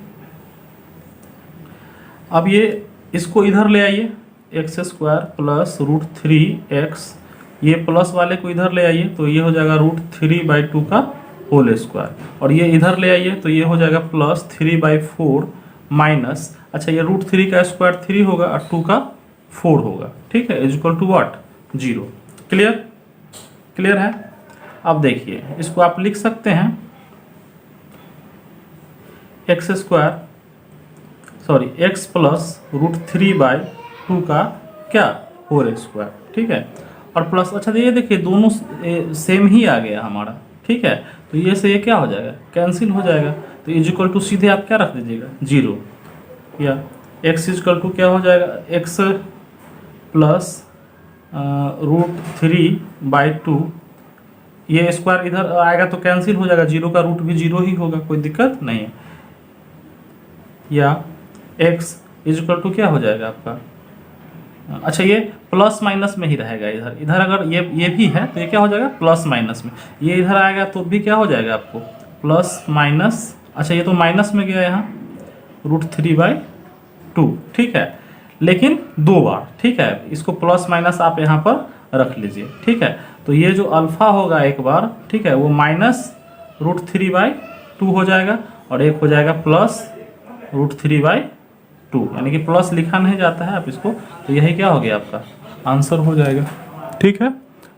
अब ये इसको इधर ले आइए, x² + √3x, ये प्लस वाले को इधर ले आइए, तो ये हो जाएगा √3/2 का होल स्क्वायर, और ये इधर ले आइए तो ये हो जाएगा +3/4 माइनस, अच्छा ये √3 का स्क्वायर 3 होगा और 2 का 4 होगा, ठीक है, = व्हाट 0। क्लियर है। अब देखिए इसको आप लिख सकते हैं x square sorry x plus root 3/2 का क्या होल स्क्वायर, ठीक है। और प्लस अच्छा तो ये देखिए दोनों सेम ही आ गया हमारा, ठीक है। तो ये से ये क्या हो जाएगा, कैंसिल हो जाएगा। तो इज इक्वल टू सीधे आप क्या रख दीजिएगा 0, या एक्स इज इक्वल टू क्या हो जाएगा एक्स प्लस रूट 3/2, ये स्क्वायर इधर आएगा तो कैंसिल हो जाएगा, 0 का रूट भी 0 ही होगा, कोई दिक्कत नहीं है। या x इज इक्वल टू क्या हो जाएगा आपका, अच्छा ये प्लस माइनस में ही रहेगा, इधर इधर अगर ये भी है तो ये क्या हो जाएगा प्लस माइनस में, ये इधर आएगा तो भी क्या हो जाएगा आपको प्लस माइनस, अच्छा ये तो माइनस में गया यहाँ रूट 3/2, ठीक है। लेकिन 2 बार, ठीक है, इसको प्लस माइनस आप यहाँ पर रख लीजिए, ठीक है। तो ये जो अल्फा होगा एक बार, ठीक है, वो माइनस रूट 3/2 हो जाएगा और एक हो जाएगा प्लस रूट 3/2, यानी कि प्लस लिखा नहीं जाता है आप इसको, तो यही क्या हो गया आपका आंसर हो जाएगा, ठीक है।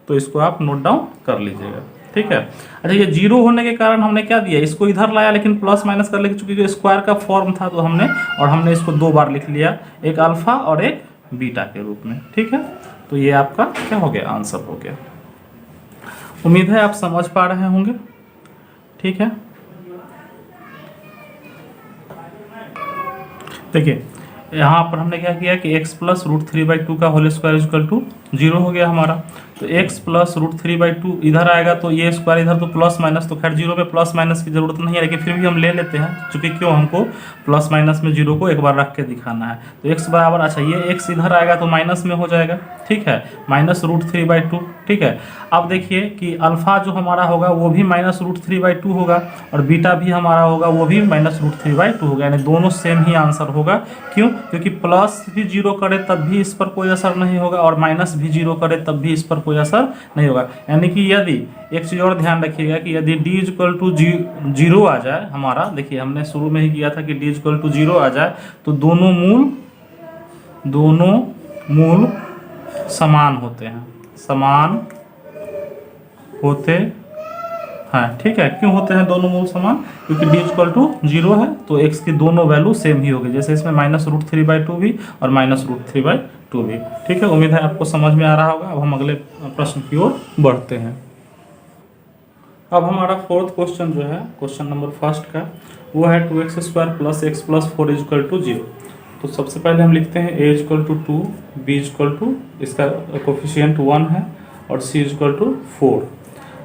तो इसको आप नोट डाउन कर लीजिएगा, ठीक है। अच्छा ये 0 होने के कारण हमने क्या दिया, इसको इधर लाया लेकिन प्लस माइनस कर लेके, चूंकि स्क्वायर का फॉर्म था तो हमने इसको 2 बार लिख लिया, एक अल्फा और एक बीटा के रूप में, ठीक है। तो ये आपका क्या हो गया आंसर हो गया। उम्मीद है आप समझ पा रहे होंगे, ठीक है। देखिए यहाँ पर हमने क्या किया कि x प्लस रूट 3/2 का होल स्क्वायर इक्वल टू 0 हो गया हमारा। तो x प्लस रूट 3/2 इधर आएगा तो ये स्क्वायर इधर तो प्लस माइनस, तो खैर 0 पे प्लस माइनस की जरूरत नहीं है, लेकिन फिर भी हम ले लेते हैं क्योंकि क्यों हमको प्लस माइनस में 0 को एक बार रख के दिखाना है। तो x बराबर, अच्छा ये x इधर आएगा तो माइनस में हो जाएगा, ठीक है, माइनस रूट 3/2, ठीक है। अब देखिए कि अल्फा जो हमारा होगा वो भी माइनस रूट 3/2 होगा और बीटा भी हमारा होगा वो भी माइनस रूट 3/2 होगा, यानी दोनों सेम ही आंसर होगा। क्यों, क्योंकि प्लस भी 0 करे तब भी इस पर कोई असर नहीं होगा और माइनस भी 0 करे तब भी इस पर कोई असर नहीं होगा। यानी कि यदि एक चीज़ और ध्यान रखिएगा कि यदि d इक्वल टू 0 आ जाए हमारा, देखिए हमने शुरू में ही किया था कि d इक्वल टू 0 आ जाए तो दोनों मूल समान होते हैं, समान होते हैं, ठीक है। क्यों होते हैं दोनों मूल समान, क्योंकि d इक्वल टू 0 है तो x की दोनों वैल्यू सेम ही होगी, जैसे इसमें माइनस रूट 3/2 भी और माइनस रूट 3/2 भी, ठीक है। उम्मीद है आपको समझ में आ रहा होगा। अब हम अगले प्रश्न की ओर बढ़ते हैं। अब हमारा फोर्थ क्वेश्चन जो है, क्वेश्चन नंबर फर्स्ट का, वो है 2x² plus x plus 4 equal to 0। तो सबसे पहले हम लिखते हैं a equal to 2, b equal to, इसका कोफिशिएंट 1 है और c इक्वल टू 4।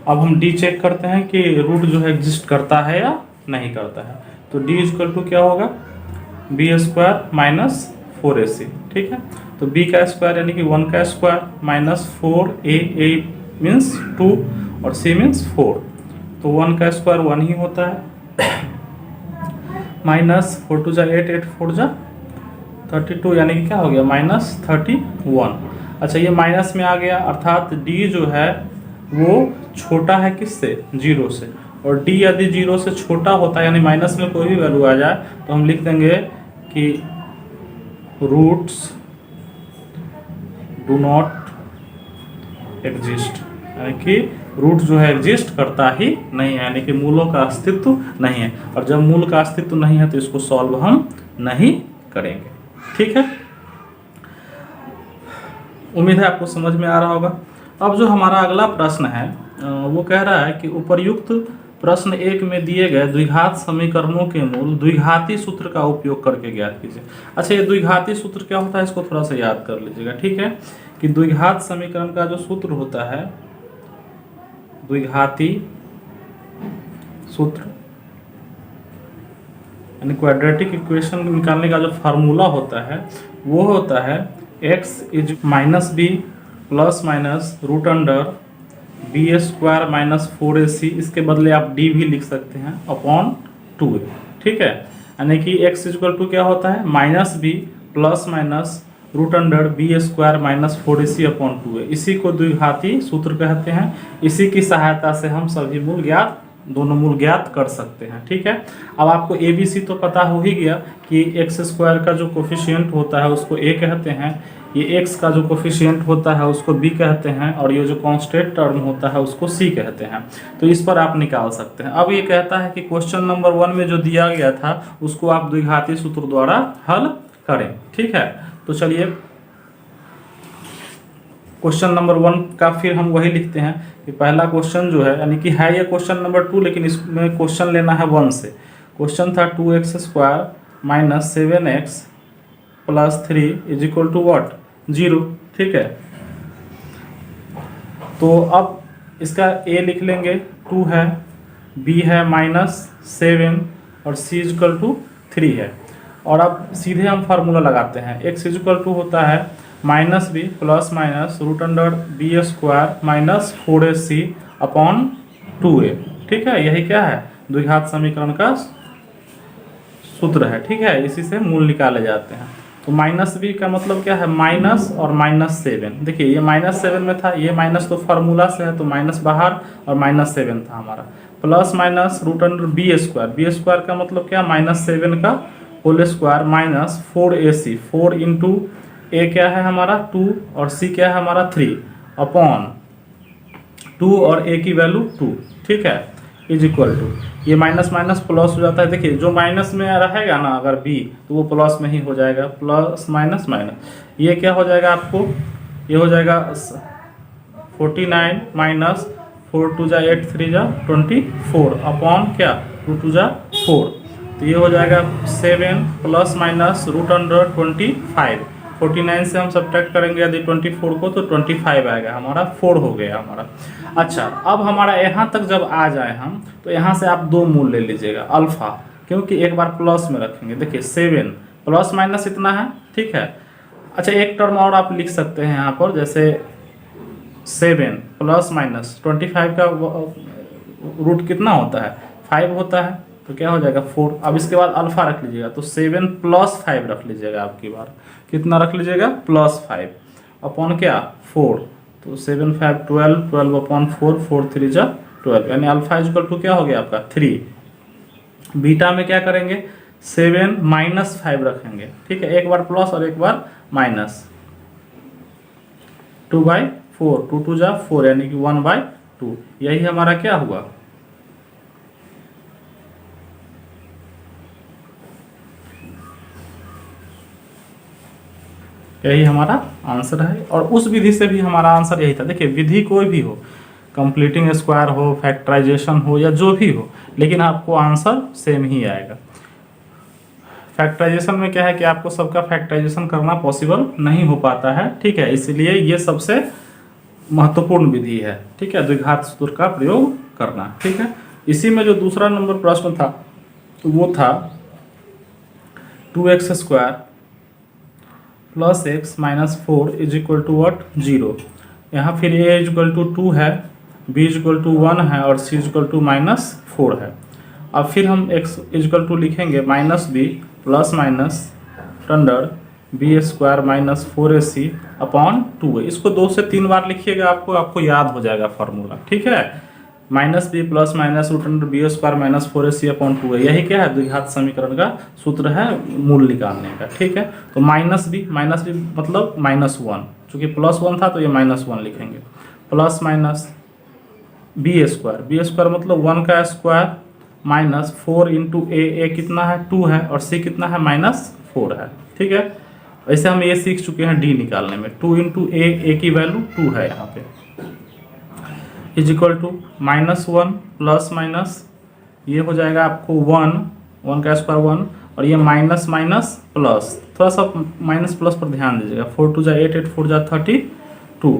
अब हम d चेक करते हैं कि रूट जो है एग्जिस्ट करता है या नहीं करता है। तो d इक्वल टू क्या होगा b² माइनस 4ac, ठीक है। तो b का स्क्वायर यानी कि 1 का स्क्वायर माइनस 4a मीन्स 2 और c मीन्स 4, तो 1 का स्क्वायर 1 ही होता है, माइनस 4 2 जा 8, 8 4 जा 32, यानी कि क्या हो गया माइनस 31। अच्छा ये माइनस में आ गया, अर्थात d जो है वो छोटा है किससे, 0 से, और d यदि 0 से छोटा होता है यानी माइनस में कोई भी वैल्यू आ जाए तो हम लिख देंगे कि रूट्स डू नॉट एग्जिस्ट, यानी कि रूट जो है एग्जिस्ट करता ही नहीं है, यानी कि मूलों का अस्तित्व नहीं है। और जब मूल का अस्तित्व नहीं है तो इसको सॉल्व हम नहीं करेंगे, ठीक है। उम्मीद है आपको समझ में आ रहा होगा। अब जो हमारा अगला प्रश्न है वो कह रहा है कि उपर्युक्त प्रश्न 1 में दिए गए द्विघात समीकरणों के मूल द्विघाती सूत्र का उपयोग करके ज्ञात कीजिए। अच्छा ये द्विघाती सूत्र क्या होता है इसको थोड़ा सा याद कर लीजिएगा, ठीक है। कि द्विघात समीकरण का जो सूत्र होता है, द्विघाती सूत्र यानी क्वाड्रेटिक इक्वेशन निकालने का जो फार्मूला होता है वो होता है x is minus B plus minus root under b² minus 4ac, इसके बदले आप d भी लिख सकते हैं, अपॉन 2a, ठीक है। यानी कि x इक्वल टू क्या होता है minus B plus minus root under b² minus 4ac upon 2a, इसी को द्विघाती सूत्र कहते हैं। इसी की सहायता से हम सभी मूल ज्ञात दोनों मूल ज्ञात कर सकते हैं। ठीक है, अब आपको ए बी सी तो पता हो ही गया कि एक्स स्क्वायर का जो कोफिशिएंट होता है उसको ए कहते हैं, ये एक्स का जो कोफिशिएंट होता है उसको बी कहते हैं, और ये जो कांस्टेंट टर्म होता है उसको सी कहते हैं। तो इस पर आप निकाल सकते हैं। अब ये कहता है कि क्वेश्चन नंबर 1 में जो दिया गया था उसको आप द्विघाती सूत्र द्वारा हल करें। ठीक है, तो चलिए क्वेश्चन नंबर 1 का फिर हम वही लिखते हैं कि पहला क्वेश्चन जो है, यानी कि है ये क्वेश्चन नंबर 2, लेकिन इसमें क्वेश्चन लेना है 1 से। क्वेश्चन था 2x² minus 7x plus 3 is equal to what, 0। ठीक है, तो अब इसका a लिख लेंगे 2 है, b है -7 और c इज इक्वल टू 3 है। और अब सीधे हम फार्मूला लगाते हैं, x इज इक्वल टू होता है -b plus minus root under b² minus 4ac upon 2a। ठीक है, यही क्या है, द्विघात समीकरण का सूत्र है। ठीक है, इसी से मूल निकाले जाते हैं। तो -b का मतलब क्या है, माइनस और -7। देखिए ये -7 में था, ये माइनस तो फार्मूला से है तो माइनस बाहर, और -7 था हमारा, plus minus root under b² का मतलब क्या, -7 का whole square minus 4ac, 4 into a क्या है हमारा 2 और c क्या है हमारा 3 अपॉन 2 और a की वैल्यू 2। ठीक है, इज इक्वल टू, ये माइनस माइनस प्लस हो जाता है। देखिए जो माइनस में रहेगा ना अगर b, तो वो प्लस में ही हो जाएगा, प्लस माइनस माइनस, ये क्या हो जाएगा आपको, ये हो जाएगा 49 माइनस 4 2 जा 8 3 जा 24 अपॉन क्या 2 2 जा 4, तो ये हो जाएगा 7 प्लस माइनस रूट अंडर 25। 49 से हम सब्ट्रैक्ट करेंगे यदि 24 को, तो 25 आएगा हमारा, 4 हो गया हमारा। अच्छा, अब हमारा यहाँ तक जब आ जाए हम, तो यहाँ से आप 2 मूल ले लीजिएगा अल्फा, क्योंकि एक बार प्लस में रखेंगे। देखिए 7 प्लस माइनस इतना है। ठीक है, अच्छा एक टर्म और आप लिख सकते हैं यहाँ पर, जैसे 7 प्लस माइनस 25 का रूट कितना होता है, 5 होता है, तो क्या हो जाएगा 4। अब इसके बाद अल्फा रख लीजिएगा, तो 7 प्लस 5 रख लीजिएगा, आपकी बार कितना रख लीजिएगा, +5 अपॉन क्या 4, तो 7 5 12, 12 अपॉन 4, 4 3 जा 12, यानी अल्फा इज इक्वल टू क्या हो गया आपका 3। बीटा में क्या करेंगे, 7 माइनस 5 रखेंगे। ठीक है, एक बार प्लस और एक बार माइनस, 2/4, 2 2 जा 4, यानी कि 1/2, यही हमारा क्या हुआ, यही हमारा आंसर है। और उस विधि से भी हमारा आंसर यही था। देखिए विधि कोई भी हो, कंप्लीटिंग स्क्वायर हो, फैक्टराइजेशन हो, या जो भी हो, लेकिन आपको आंसर सेम ही आएगा। फैक्टराइजेशन में क्या है कि आपको सबका फैक्टराइजेशन करना पॉसिबल नहीं हो पाता है। ठीक है, इसलिए ये सबसे महत्वपूर्ण विधि है। ठीक है, द्विघात सूत्र का प्रयोग करना। ठीक है, इसी में जो दूसरा नंबर प्रश्न था वो था 2x² plus x minus 4 is equal to what 0। यहाँ फिर a इज इक्वल टू 2 है, b इज इक्वल टू 1 है और c इज इक्वल टू -4 है। अब फिर हम x इज इक्वल टू लिखेंगे -b plus minus under b² minus 4ac upon 2a। इसको 2 से 3 बार लिखिएगा, आपको याद हो जाएगा फार्मूला। ठीक है, -b plus minus root under b² minus 4ac upon 2a, यही क्या है, द्विघात समीकरण का सूत्र है मूल निकालने का। ठीक है, तो -b मतलब -1, चूंकि +1 था तो ये -1 लिखेंगे, प्लस माइनस b² मतलब 1 का स्क्वायर माइनस 4 इंटू a कितना है 2 है और c कितना है -4 है। ठीक है, ऐसे हम ये सीख चुके हैं d निकालने में, 2 इंटू a की वैल्यू 2 है यहाँ पे, is equal to -1 plus minus, ये हो जाएगा आपको 1 का स्क्वायर 1, और ये माइनस माइनस प्लस, थोड़ा सा माइनस प्लस पर ध्यान दीजिएगा, 4 2 जा 8, 8 4 जा 32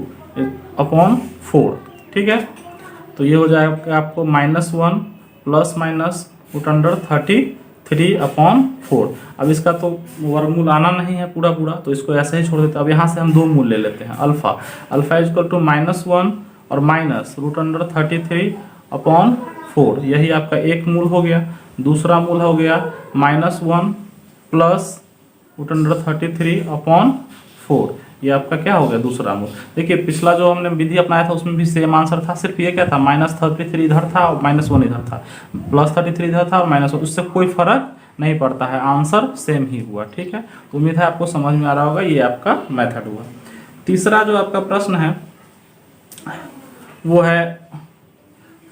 अपॉन 4। ठीक है, तो ये हो जाएगा आपको -1 plus minus root under 33 upon 4। अब इसका तो वर्गमूल आना नहीं है पूरा, तो इसको ऐसे ही छोड़ देते हैं। अब यहाँ से हम 2 मूल ले लेते हैं, अल्फा इज इक्वल टू -1 और माइनस रूट अंडर 33 अपॉन 4, यही आपका एक मूल हो गया। दूसरा मूल हो गया -1 प्लस रूट अंडर 33 अपॉन 4, ये आपका क्या हो गया, दूसरा मूल। देखिए पिछला जो हमने विधि अपनाया था उसमें भी सेम आंसर था, सिर्फ ये क्या था, -33 इधर था और -1 इधर था, +33 इधर था और -1, उससे कोई फर्क नहीं पड़ता है, आंसर सेम ही हुआ। ठीक है, उम्मीद है आपको समझ में आ रहा होगा, ये आपका मेथड हुआ। तीसरा जो आपका प्रश्न है वो है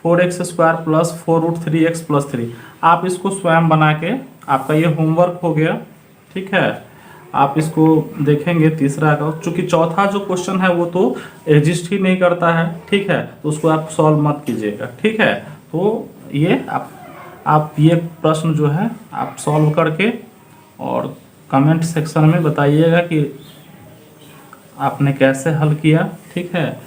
4x² + 4√3x + 3। आप इसको स्वयं बना के, आपका ये होमवर्क हो गया। ठीक है, आप इसको देखेंगे तीसरा का, चूंकि चौथा जो क्वेश्चन है वो तो एग्जिस्ट ही नहीं करता है। ठीक है, तो उसको आप सॉल्व मत कीजिएगा। ठीक है, तो ये आप ये प्रश्न जो है आप सॉल्व करके और कमेंट सेक्शन में बताइएगा कि आपने कैसे हल किया। ठीक है,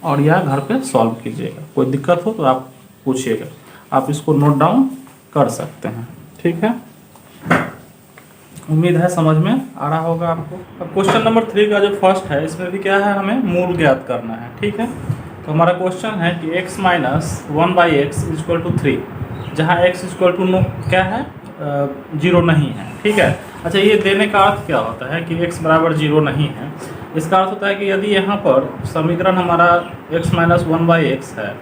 और या घर पे सॉल्व कीजिएगा, कोई दिक्कत हो तो आप पूछिएगा, आप इसको नोट डाउन कर सकते हैं। ठीक है, उम्मीद है समझ में आ रहा होगा आपको। अब क्वेश्चन नंबर 3 का जो फर्स्ट है, इसमें भी क्या है, हमें मूल ज्ञात करना है। ठीक है, तो हमारा क्वेश्चन है कि x - 1/x = 3, जहाँ x = क्या है, 0 नहीं है। ठीक है, अच्छा ये देने का अर्थ क्या होता है कि x = 0 नहीं है। इसका अर्थ होता है कि यदि यहाँ पर समीकरण हमारा x - 1/x है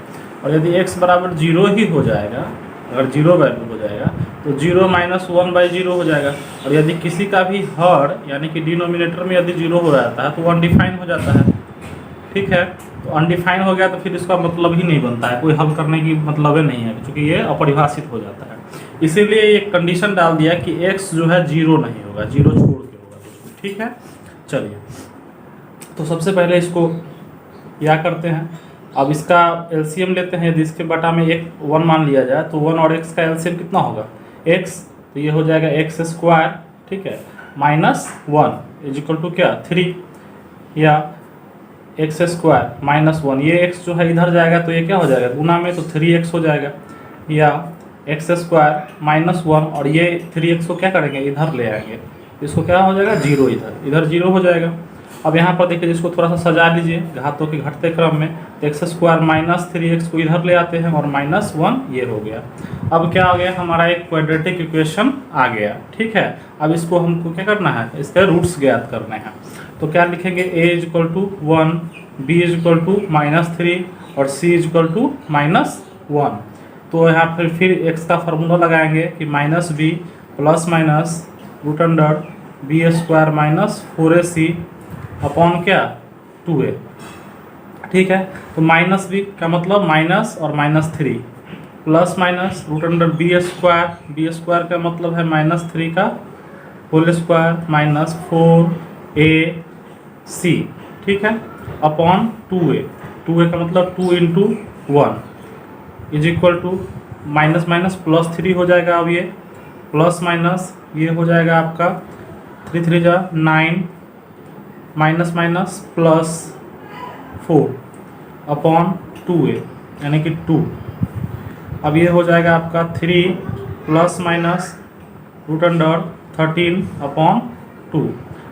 और यदि x = 0 ही हो जाएगा, अगर 0 वैल्यू हो जाएगा तो 0 - 1/0 हो जाएगा। और यदि किसी का भी हर यानी कि डिनोमिनेटर में यदि 0 हो जाता है तो वो अनडिफाइन हो जाता है। ठीक है, तो अनडिफाइन हो गया तो फिर इसका मतलब ही नहीं बनता है, कोई हल करने की मतलब ही नहीं है, क्योंकि ये अपरिभाषित हो जाता है। इसीलिए एक कंडीशन डाल दिया कि x जो है 0 नहीं होगा, 0 छोड़ के होगा कुछ। ठीक है, चलिए तो सबसे पहले इसको क्या करते हैं, अब इसका एलसीएम लेते हैं। यदि इसके बटा में 1 मान लिया जाए तो 1 और x का एलसीएम कितना होगा, x, तो ये हो जाएगा x²। ठीक है, -1 = क्या, 3, या x² -1, ये x जो है इधर जाएगा तो ये क्या हो जाएगा, गुना में, तो 3x हो जाएगा, या x² -1 और ये 3x को क्या करेंगे, इधर ले आएंगे, इसको क्या हो जाएगा, 0, इधर 0 हो जाएगा। अब यहाँ पर देखिए, जिसको थोड़ा सा सजा लीजिए घातों के घटते क्रम में, तो x² -3x को इधर ले आते हैं और -1 ये हो गया। अब क्या आ गया, हमारा एक क्वाड्रेटिक इक्वेशन आ गया। ठीक है, अब इसको हमको क्या करना है, इसके रूट्स ज्ञात करने हैं। तो क्या लिखेंगे, a = 1, b = -3 और c = -1। तो यहाँ फिर x का फार्मूला लगाएंगे कि -b ± √b² - 4ac अपॉन क्या, 2a। ठीक है, तो -b का मतलब माइनस और -3, ± √b² का मतलब है -3 का होल स्क्वायर - 4ac। ठीक है, अपॉन 2a का मतलब 2 × 1 = -3 हो जाएगा। अब ये प्लस माइनस ये हो जाएगा आपका 3 3 जा 9 -+4 अपॉन 2a यानी कि 2। अब ये हो जाएगा आपका 3 ± √13 अपॉन 2।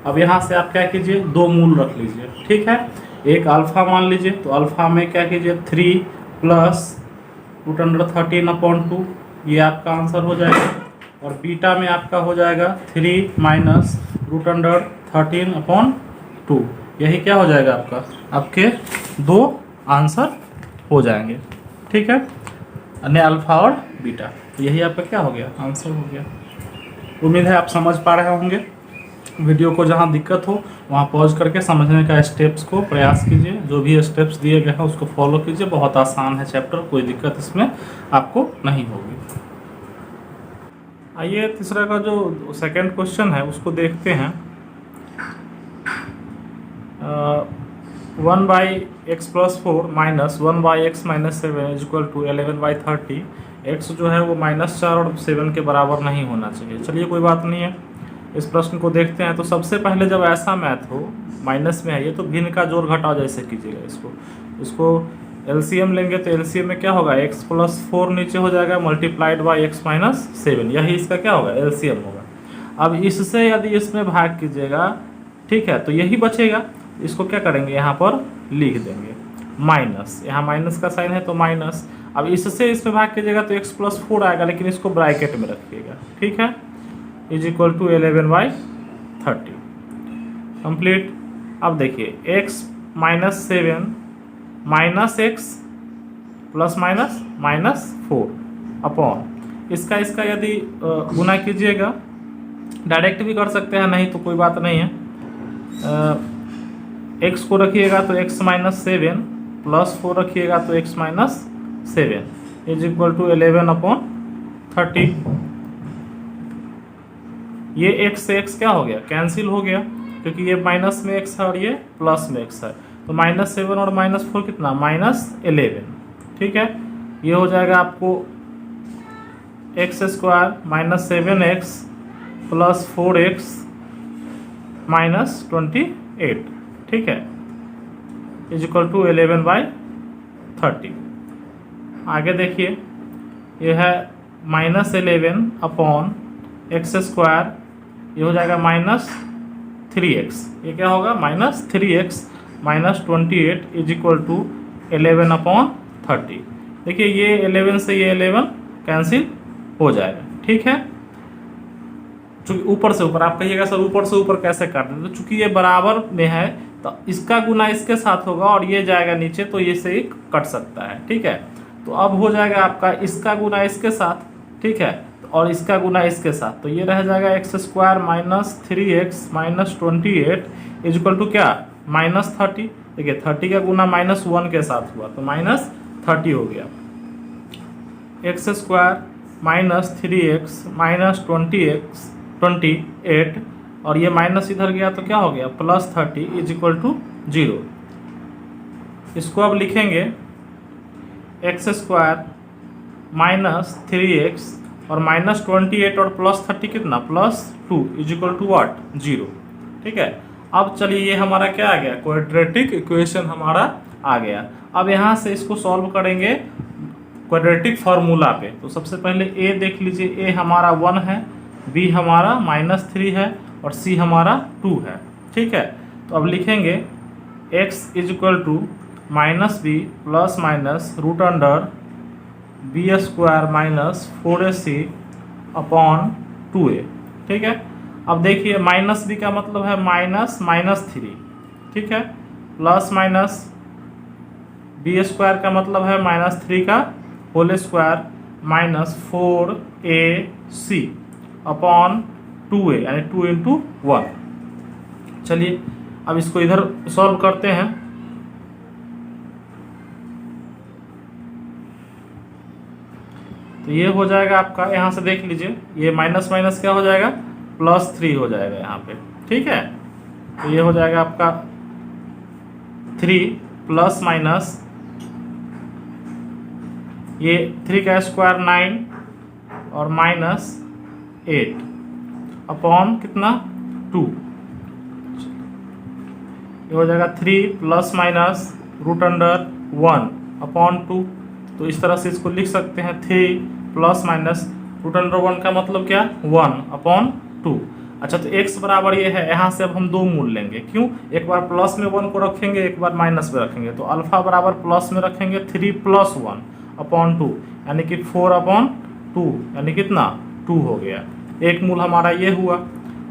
अब यहाँ से आप क्या कीजिए, 2 मूल रख लीजिए। ठीक है, एक अल्फ़ा मान लीजिए, तो अल्फ़ा में क्या कीजिए, 3 + √13 अपॉन 2, ये आपका आंसर हो जाएगा। और बीटा में आपका हो जाएगा 3 - √13 अपॉन 2। यही क्या हो जाएगा आपके 2 आंसर हो जाएंगे। ठीक है, अन्य अल्फ़ा और बीटा, तो यही आपका क्या हो गया, आंसर हो गया। उम्मीद है आप समझ पा रहे होंगे। वीडियो को जहाँ दिक्कत हो वहाँ पॉज करके समझने का स्टेप्स को प्रयास कीजिए। जो भी स्टेप्स दिए गए हैं उसको फॉलो कीजिए, बहुत आसान है चैप्टर, कोई दिक्कत इसमें आपको नहीं होगी। आइए तीसरा का जो सेकंड क्वेश्चन है उसको देखते हैं। 1/x + 4 - 1/x - 7 = 11/30। x जो है वो -4 और 7 के बराबर नहीं होना चाहिए। चलिए कोई बात नहीं है, इस प्रश्न को देखते हैं। तो सबसे पहले जब ऐसा मैथ हो, माइनस में है ये, तो भिन्न का जोड़ घटाव जैसे कीजिएगा। इसको एलसीएम लेंगे तो एलसीएम में क्या होगा, x + 4 नीचे हो जाएगा × x - 7, यही इसका क्या होगा, एलसीएम होगा। अब इससे यदि इसमें भाग कीजिएगा, ठीक है, तो यही बचेगा। इसको क्या करेंगे, यहाँ पर लिख देंगे माइनस, यहाँ माइनस का साइन है तो माइनस। अब इससे इसमें भाग कीजिएगा तो x + 4 आएगा, लेकिन इसको ब्रैकेट में रखिएगा। ठीक है, = 11/30। कंप्लीट। अब देखिए x minus 7 minus x plus minus minus 4 upon इसका यदि गुना कीजिएगा, डायरेक्ट भी कर सकते हैं, नहीं तो कोई बात नहीं है। x को रखिएगा तो x माइनस 7 प्लस 4 रखिएगा तो x minus 7 is equal to 11 upon 30। ये x से x क्या हो गया, कैंसिल हो गया, क्योंकि ये माइनस में x है और ये प्लस में x है। तो माइनस 7 और माइनस 4 कितना, माइनस 11। ठीक है, ये हो जाएगा आपको x square minus 7x plus 4x minus 28। ठीक है, इज इक्वल टू 11/30। आगे देखिए, ये है माइनस 11 अपॉन एक्स स्क्वायर, ये हो जाएगा माइनस 3x। ये क्या होगा, minus 3x minus 28 is equal to 11/30। देखिए ये 11 से ये 11 कैंसिल हो जाएगा। ठीक है, चूंकि ऊपर से ऊपर आप कहिएगा सर ऊपर से ऊपर कैसे काटते हैं, तो चूंकि ये बराबर में है तो इसका गुना इसके साथ होगा और ये जाएगा नीचे, तो ये से ही कट सकता है। ठीक है, तो अब हो जाएगा आपका इसका गुना इसके साथ, ठीक है, और इसका गुना इसके साथ, तो ये रह जाएगा x square minus 3x minus 28 is equal to क्या, माइनस 30। देखिए 30 का गुना माइनस 1 के साथ हुआ तो माइनस 30 हो गया। X square minus 3x minus 28 और ये माइनस इधर गया तो क्या हो गया, प्लस 30 इज इक्वल टू 0। इसको अब लिखेंगे एक्स स्क्वायर माइनस 3x और माइनस 28 और प्लस 30 कितना, plus 2 is equal to what, 0। ठीक है, अब चलिए ये हमारा क्या आ गया, क्वाड्रेटिक इक्वेशन हमारा आ गया। अब यहाँ से इसको सॉल्व करेंगे क्वाड्रेटिक फार्मूला पे। तो सबसे पहले a देख लीजिए, a हमारा 1 है, b हमारा माइनस 3 है और c हमारा 2 है। ठीक है, तो अब लिखेंगे x is equal to minus B plus minus root under B square minus 4ac upon 2a। ठीक है, अब देखिए माइनस बी का मतलब है माइनस माइनस 3। ठीक है, प्लस माइनस बी स्क्वायर का मतलब है माइनस 3 का whole square minus 4ac upon 2a यानी 2 इंटू 1। चलिए अब इसको इधर सॉल्व करते हैं। तो ये हो जाएगा आपका, यहाँ से देख लीजिए ये माइनस माइनस क्या हो जाएगा, प्लस 3 हो जाएगा यहाँ पे। ठीक है, तो ये हो जाएगा आपका 3 प्लस माइनस ये 3 का स्क्वायर 9 और माइनस 8 अपॉन कितना 2। ये हो जाएगा 3 plus minus root under 1 upon 2। तो इस तरह से इसको लिख सकते हैं 3 प्लस माइनस रूट अंडर 1 का मतलब क्या, 1 अपॉन 2। अच्छा, तो x बराबर ये है, यहाँ से अब हम दो मूल लेंगे। क्यों, एक बार प्लस में 1 को रखेंगे, एक बार माइनस में रखेंगे। तो अल्फा बराबर प्लस में रखेंगे 3 प्लस 1 अपॉन 2 यानी कि 4 अपॉन 2 यानी कितना 2 हो गया। एक मूल हमारा ये हुआ।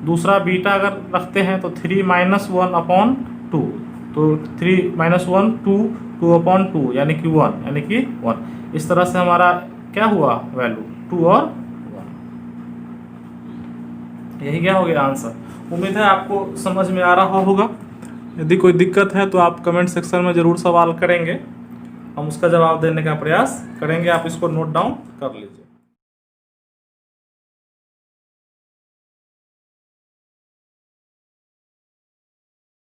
दूसरा बीटा अगर रखते हैं तो 3 माइनस 1 अपॉन 2, तो 3 माइनस 1 2 अपॉन 2 यानी कि 1 यानी कि 1। इस तरह से हमारा क्या हुआ वैल्यू 2 और 1। यही क्या हो गया आंसर। उम्मीद है आपको समझ में आ रहा होगा। यदि कोई दिक्कत है तो आप कमेंट सेक्शन में ज़रूर सवाल करेंगे, हम उसका जवाब देने का प्रयास करेंगे। आप इसको नोट डाउन कर लीजिए।